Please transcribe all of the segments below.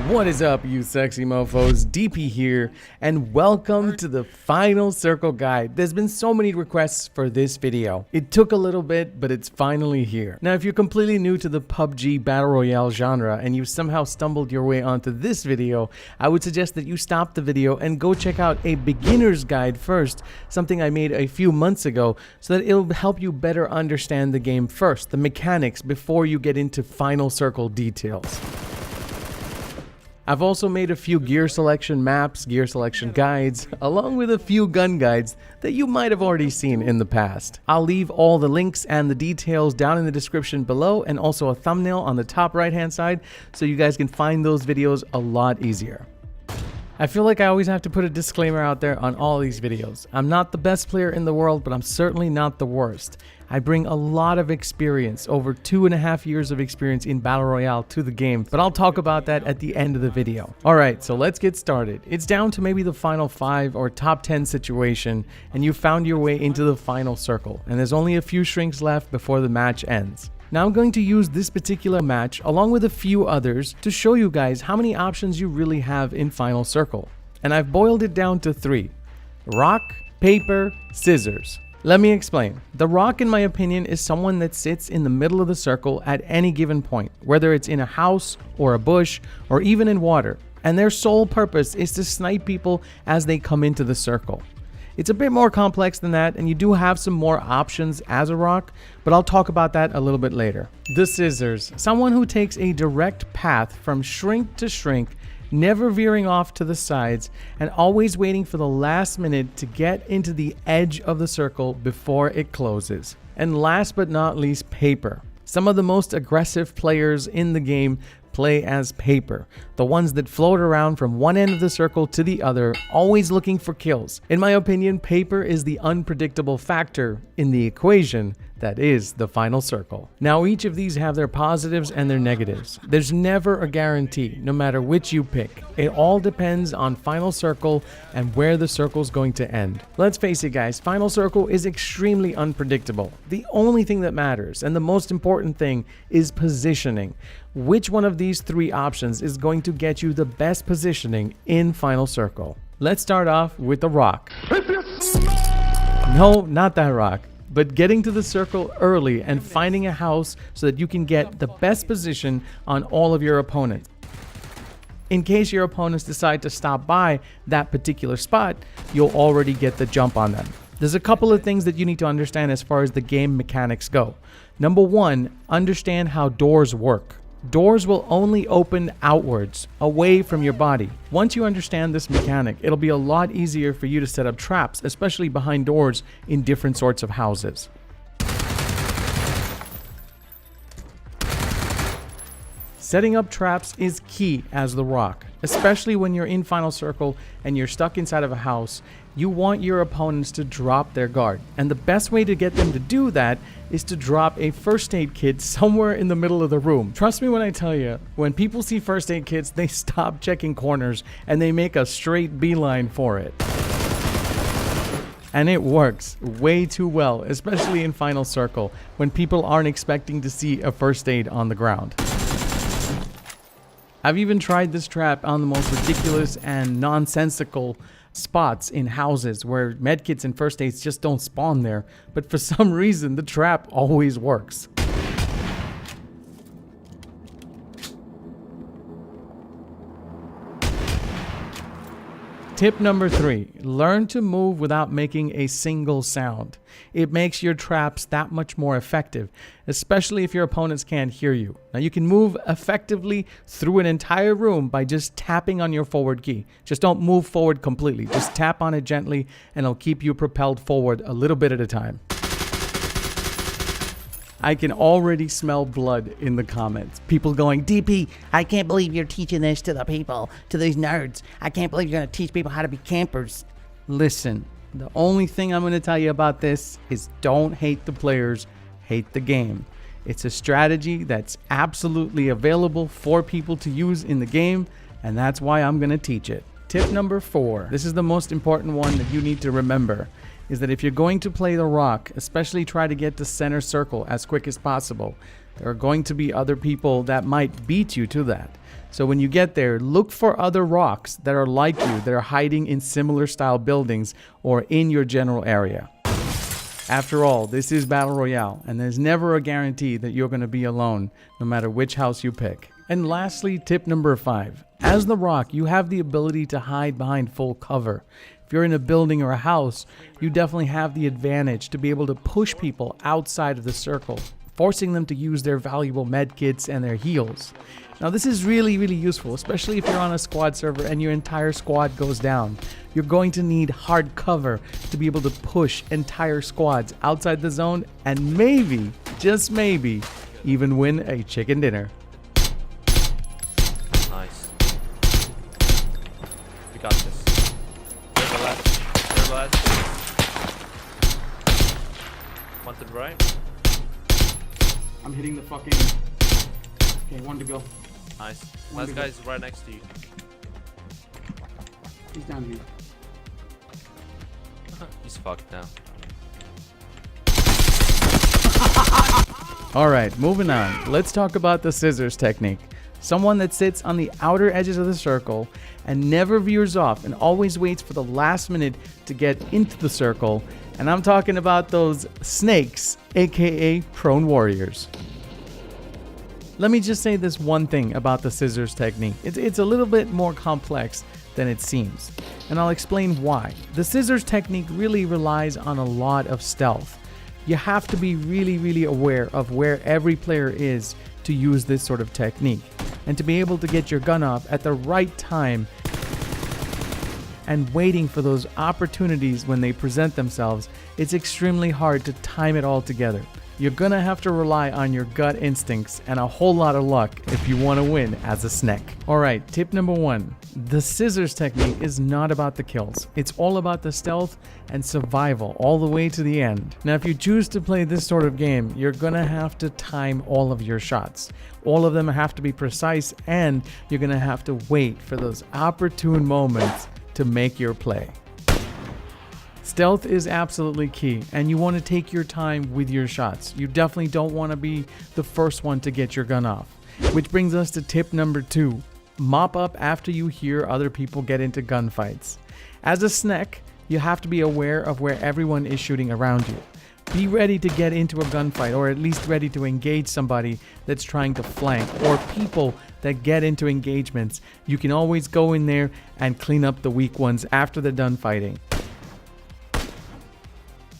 What is up, you sexy mofos? DP here, and welcome to the Final Circle Guide. There's been so many requests for this video. It took a little bit, but it's finally here. Now, if you're completely new to the PUBG Battle Royale genre and you somehow stumbled your way onto this video, I would suggest that you stop the video and go check out a beginner's guide first, something I made a few months ago, so that it'll help you better understand the game first, the mechanics, before you get into Final Circle details. I've also made a few gear selection maps, gear selection guides, along with a few gun guides that you might have already seen in the past. I'll leave all the links and the details down in the description below, and also a thumbnail on the top right hand side so you guys can find those videos a lot easier. I feel like I always have to put a disclaimer out there on all these videos. I'm not the best player in the world, but I'm certainly not the worst. I bring a lot of experience, over 2.5 years of experience in Battle Royale to the game, but I'll talk about that at the end of the video. Alright, so let's get started. It's down to maybe the final 5 or top 10 situation, and you found your way into the final circle, and there's only a few shrinks left before the match ends. Now I'm going to use this particular match along with a few others to show you guys how many options you really have in Final Circle. And I've boiled it down to 3. Rock, paper, scissors. Let me explain. The rock, in my opinion, is someone that sits in the middle of the circle at any given point, whether it's in a house or a bush or even in water. And their sole purpose is to snipe people as they come into the circle. It's a bit more complex than that, and you do have some more options as a rock, but I'll talk about that a little bit later. The scissors, someone who takes a direct path from shrink to shrink, never veering off to the sides, and always waiting for the last minute to get into the edge of the circle before it closes. And last but not least, paper. Some of the most aggressive players in the game play as paper, the ones that float around from one end of the circle to the other, always looking for kills. In my opinion, paper is the unpredictable factor in the equation that is the final circle. Now, each of these have their positives and their negatives. There's never a guarantee, no matter which you pick. It all depends on Final Circle and where the circle's going to end. Let's face it, guys, Final Circle is extremely unpredictable. The only thing that matters, and the most important thing, is positioning. Which one of these 3 options is going to get you the best positioning in Final Circle? Let's start off with the rock. No, not that rock. But getting to the circle early and finding a house so that you can get the best position on all of your opponents. In case your opponents decide to stop by that particular spot, you'll already get the jump on them. There's a couple of things that you need to understand as far as the game mechanics go. Number 1, understand how doors work. Doors will only open outwards, away from your body. Once you understand this mechanic, it'll be a lot easier for you to set up traps, especially behind doors in different sorts of houses. Setting up traps is key as the rock, especially when you're in Final Circle and you're stuck inside of a house. You want your opponents to drop their guard, and the best way to get them to do that is to drop a first aid kit somewhere in the middle of the room. Trust me when I tell you, when people see first aid kits, they stop checking corners and they make a straight beeline for it. And it works way too well, especially in Final Circle, when people aren't expecting to see a first aid on the ground. I've even tried this trap on the most ridiculous and nonsensical spots in houses where medkits and first aids just don't spawn there, but for some reason the trap always works. Tip number 3, learn to move without making a single sound. It makes your traps that much more effective, especially if your opponents can't hear you. Now, you can move effectively through an entire room by just tapping on your forward key. Just don't move forward completely. Just tap on it gently and it'll keep you propelled forward a little bit at a time. I can already smell blood in the comments. People going, DP, I can't believe you're teaching this to the people, to these nerds. I can't believe you're going to teach people how to be campers. Listen, the only thing I'm going to tell you about this is don't hate the players, hate the game. It's a strategy that's absolutely available for people to use in the game, and that's why I'm going to teach it. Tip number 4, this is the most important one that you need to remember, is that if you're going to play the rock, especially try to get to center circle as quick as possible. There are going to be other people that might beat you to that. So when you get there, look for other rocks that are like you, that are hiding in similar style buildings or in your general area. After all, this is Battle Royale, and there's never a guarantee that you're going to be alone, no matter which house you pick. And lastly, tip number 5. As the rock, you have the ability to hide behind full cover. If you're in a building or a house, you definitely have the advantage to be able to push people outside of the circle, forcing them to use their valuable med kits and their heals. Now this is really useful, especially if you're on a squad server and your entire squad goes down. You're going to need hard cover to be able to push entire squads outside the zone and maybe, just maybe, even win a chicken dinner. Nice. We got this. There's the last. There's the last. One to the right. I'm hitting the fucking... Okay, one to go. Nice. Last guy's right next to you. He's down here. He's fucked now. Alright, moving on. Let's talk about the scissors technique. Someone that sits on the outer edges of the circle and never veers off and always waits for the last minute to get into the circle. And I'm talking about those snakes, aka prone warriors. Let me just say this one thing about the scissors technique. It's a little bit more complex than it seems, and I'll explain why. The scissors technique really relies on a lot of stealth. You have to be really aware of where every player is to use this sort of technique, and to be able to get your gun off at the right time and waiting for those opportunities when they present themselves. It's extremely hard to time it all together. You're gonna have to rely on your gut instincts and a whole lot of luck if you want to win as a snake. Alright, tip number 1. The scissors technique is not about the kills. It's all about the stealth and survival all the way to the end. Now if you choose to play this sort of game, you're gonna have to time all of your shots. All of them have to be precise, and you're gonna have to wait for those opportune moments to make your play. Stealth is absolutely key, and you want to take your time with your shots. You definitely don't want to be the first one to get your gun off. Which brings us to tip number 2. Mop up after you hear other people get into gunfights. As a snake, you have to be aware of where everyone is shooting around you. Be ready to get into a gunfight, or at least ready to engage somebody that's trying to flank, or people that get into engagements. You can always go in there and clean up the weak ones after they're done fighting.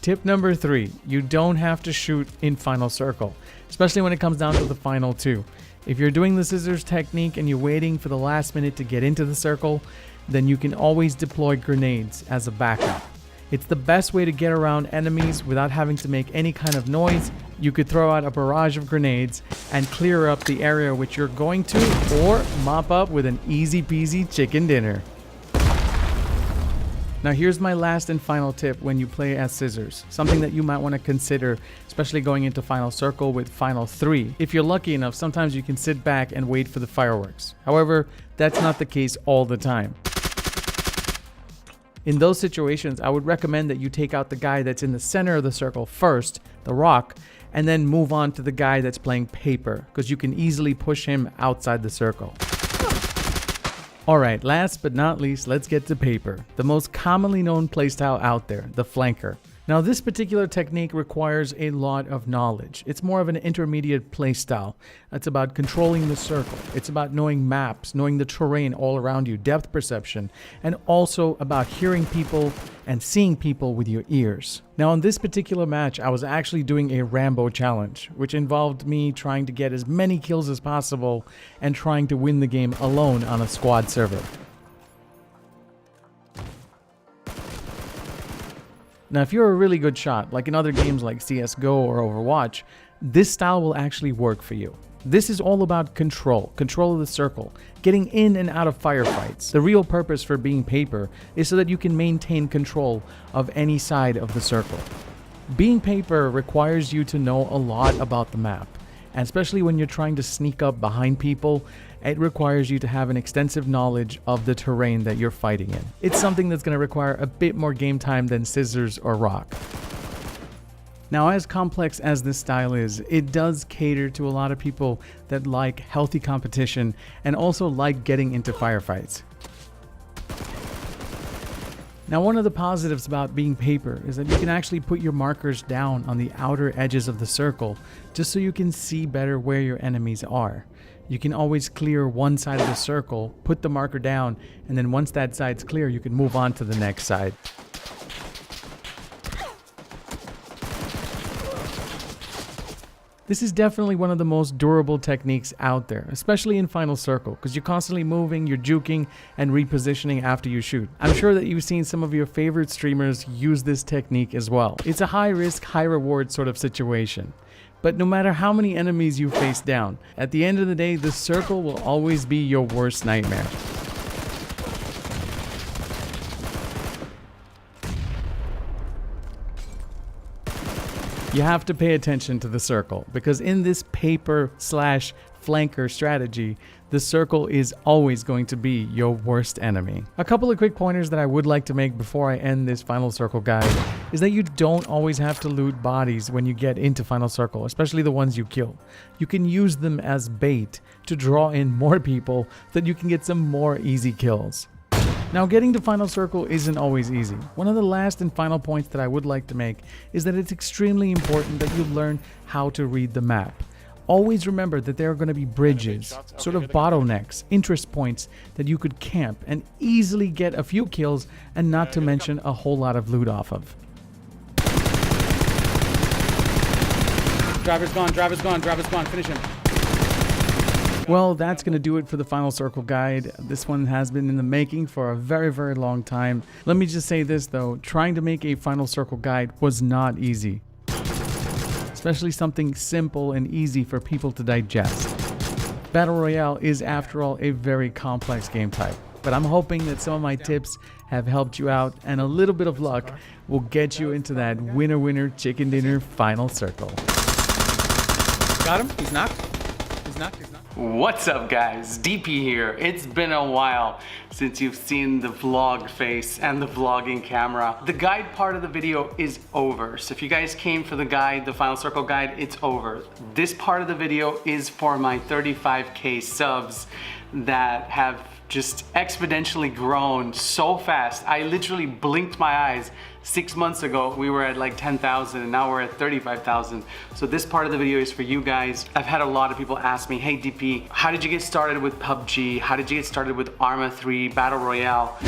Tip number 3, you don't have to shoot in final circle, especially when it comes down to the final 2. If you're doing the scissors technique and you're waiting for the last minute to get into the circle, then you can always deploy grenades as a backup. It's the best way to get around enemies without having to make any kind of noise. You could throw out a barrage of grenades and clear up the area which you're going to, or mop up with an easy peasy chicken dinner. Now here's my last and final tip when you play as scissors, something that you might want to consider, especially going into final circle with final 3. If you're lucky enough, sometimes you can sit back and wait for the fireworks. However, that's not the case all the time. In those situations, I would recommend that you take out the guy that's in the center of the circle first, the rock, and then move on to the guy that's playing paper, because you can easily push him outside the circle. Alright, last but not least, let's get to paper, the most commonly known playstyle out there, the flanker. Now this particular technique requires a lot of knowledge. It's more of an intermediate playstyle. It's about controlling the circle. It's about knowing maps, knowing the terrain all around you, depth perception, and also about hearing people and seeing people with your ears. Now in this particular match, I was actually doing a Rambo challenge, which involved me trying to get as many kills as possible and trying to win the game alone on a squad server. Now, if you're a really good shot, like in other games like CSGO or Overwatch, this style will actually work for you. This is all about control of the circle, getting in and out of firefights. The real purpose for being paper is so that you can maintain control of any side of the circle. Being paper requires you to know a lot about the map, and especially when you're trying to sneak up behind people, it requires you to have an extensive knowledge of the terrain that you're fighting in. It's something that's going to require a bit more game time than scissors or rock. Now, as complex as this style is, it does cater to a lot of people that like healthy competition and also like getting into firefights. Now, one of the positives about being paper is that you can actually put your markers down on the outer edges of the circle just so you can see better where your enemies are. You can always clear one side of the circle, put the marker down, and then once that side's clear, you can move on to the next side. This is definitely one of the most durable techniques out there, especially in Final Circle, because you're constantly moving, you're juking, and repositioning after you shoot. I'm sure that you've seen some of your favorite streamers use this technique as well. It's a high risk, high reward sort of situation. But no matter how many enemies you face down, at the end of the day, the circle will always be your worst nightmare. You have to pay attention to the circle, because in this paper/flanker strategy, the circle is always going to be your worst enemy. A couple of quick pointers that I would like to make before I end this Final Circle guide is that you don't always have to loot bodies when you get into Final Circle, especially the ones you kill. You can use them as bait to draw in more people so that you can get some more easy kills. Now, getting to Final Circle isn't always easy. One of the last and final points that I would like to make is that it's extremely important that you learn how to read the map. Always remember that there are going to be bridges, sort of bottlenecks, interest points that you could camp and easily get a few kills, and not to mention a whole lot of loot off of. Driver's gone, finish him. Well, that's going to do it for the Final Circle guide. This one has been in the making for a very, very long time. Let me just say this though, trying to make a Final Circle guide was not easy. Especially something simple and easy for people to digest. Battle Royale is, after all, a very complex game type. But I'm hoping that some of my tips have helped you out, and a little bit of luck will get you into that winner chicken dinner Final Circle. Got him? He's knocked. He's knocked. What's up guys, DP here. It's been a while since you've seen the vlog face and the vlogging camera. The guide part of the video is over. So if you guys came for the guide, the Final Circle guide, it's over. This part of the video is for my 35K subs that have just exponentially grown so fast. I literally blinked my eyes. 6 months ago, we were at like 10,000 and now we're at 35,000. So this part of the video is for you guys. I've had a lot of people ask me, hey DP, how did you get started with PUBG? How did you get started with Arma 3, Battle Royale?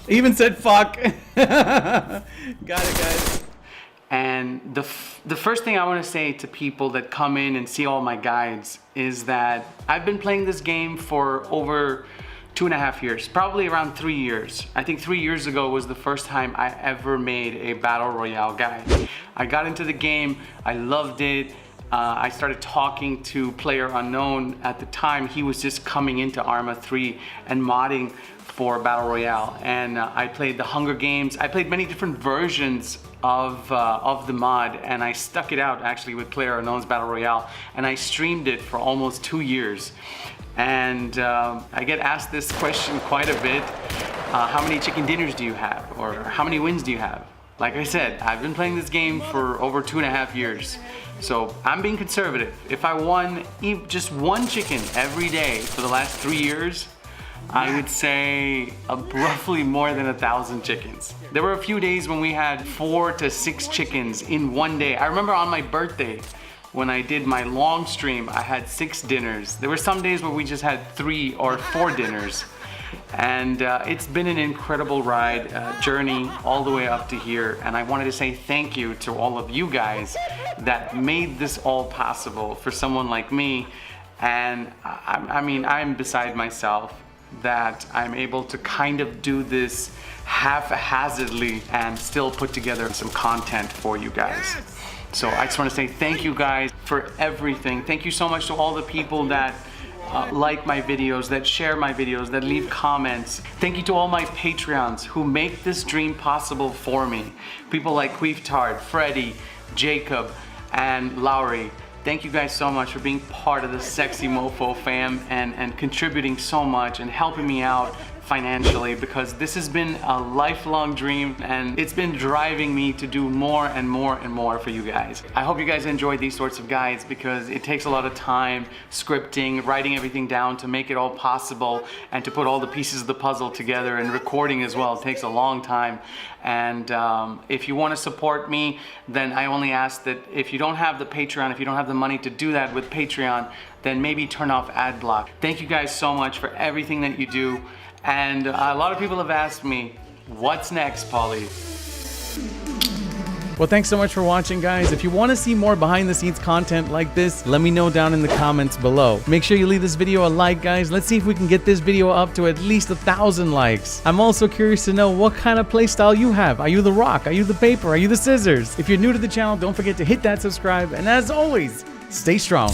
Even said fuck. Got it, guys. And the first thing I want to say to people that come in and see all my guides is that I've been playing this game for over 2.5 years, probably around 3 years. I think 3 years ago was the first time I ever made a Battle Royale guide. I got into the game, I loved it. I started talking to Player Unknown at the time. He was just coming into Arma 3 and modding for Battle Royale, and I played the Hunger Games. I played many different versions of the mod, and I stuck it out actually with Player Unknown's Battle Royale, and I streamed it for almost 2 years. And I get asked this question quite a bit. How many chicken dinners do you have? Or how many wins do you have? Like I said, I've been playing this game for over 2.5 years. So I'm being conservative. If I won just one chicken every day for the last 3 years, I would say roughly more than 1,000 chickens. There were a few days when we had 4 to 6 chickens in one day. I remember on my birthday, when I did my long stream, I had 6 dinners. There were some days where we just had 3 or 4 dinners. And it's been an incredible ride, journey all the way up to here. And I wanted to say thank you to all of you guys that made this all possible for someone like me. And I mean, I'm beside myself that I'm able to kind of do this haphazardly and still put together some content for you guys. So I just want to say thank you guys for everything. Thank you so much to all the people that like my videos, that share my videos, that leave comments. Thank you to all my Patreons who make this dream possible for me. People like Queeftard, Freddie, Jacob, and Lowry. Thank you guys so much for being part of the Sexy Mofo fam and contributing so much and helping me out financially, because this has been a lifelong dream and it's been driving me to do more and more and more for you guys. I hope you guys enjoy these sorts of guides, because it takes a lot of time scripting, writing everything down to make it all possible, and to put all the pieces of the puzzle together, and recording as well. It takes a long time. And if you want to support me, then I only ask that if you don't have the Patreon, if you don't have the money to do that with Patreon, then maybe turn off ad block. Thank you guys so much for everything that you do. And a lot of people have asked me, what's next, Paulie? Well, thanks so much for watching, guys. If you want to see more behind the scenes content like this, let me know down in the comments below. Make sure you leave this video a like, guys. Let's see if we can get this video up to at least 1,000 likes. I'm also curious to know what kind of playstyle you have. Are you the rock? Are you the paper? Are you the scissors? If you're new to the channel, don't forget to hit that subscribe. And as always, stay strong.